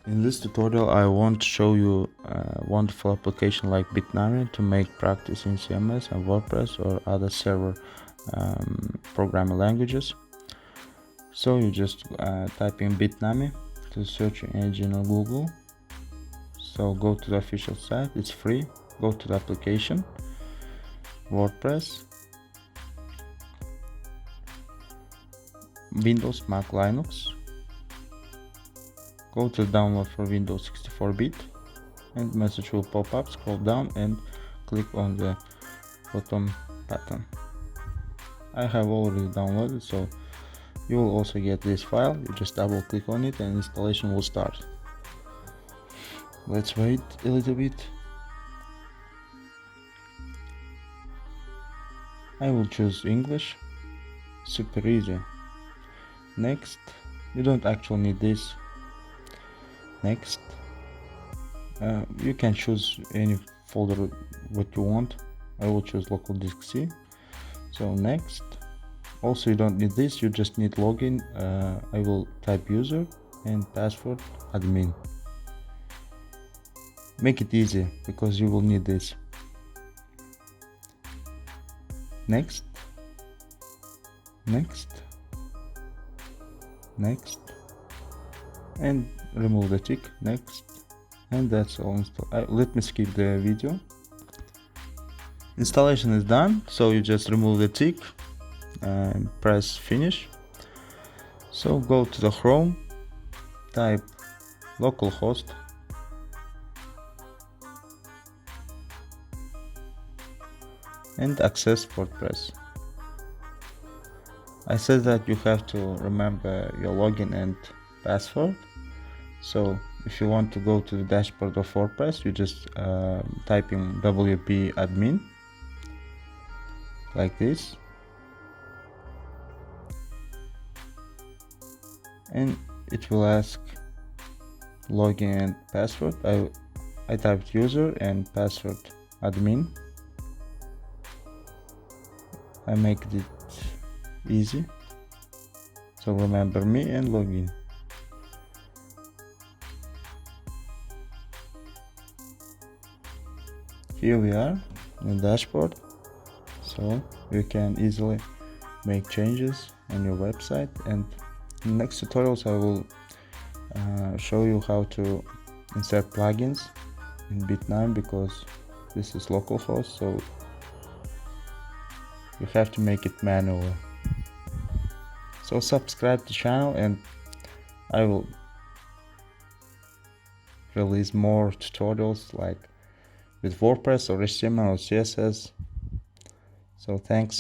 In this tutorial, I want to show you a wonderful application like Bitnami to make practice in CMS and WordPress or other server programming languages. So you just type in Bitnami to search engine on Google. So go to the official site, it's free. Go to the application, WordPress, Windows, Mac, Linux. Go to download for Windows 64-bit and message will pop up. Scroll down and click on the bottom button. I have already downloaded, so you will also get this file. You just double click on it and installation will start. Let's wait a little bit. I will choose English. Super easy. Next. You don't actually need this. Next. You can choose any folder what you want. I will choose local disk C. So next. Also, you don't need this, you just need login. I will type user and password admin. Make it easy because you will need this. Next. Next. Next. And remove the tick. Next. And that's all. Let me skip the video. Installation is done, so you just remove the tick and press finish. So go to the Chrome, type localhost, and access WordPress. I said that you have to remember your login and password. So if you want to go to the dashboard of WordPress, you just type in WP admin like this, and it will ask login and password. I typed user and password admin. I make it easy, so remember me and login. Here we are in the dashboard, so you can easily make changes on your website. And in next tutorials I will show you how to insert plugins in Bitnami, because this is localhost, so you have to make it manually. So subscribe to the channel and I will release more tutorials like with WordPress or HTML or CSS. So thanks.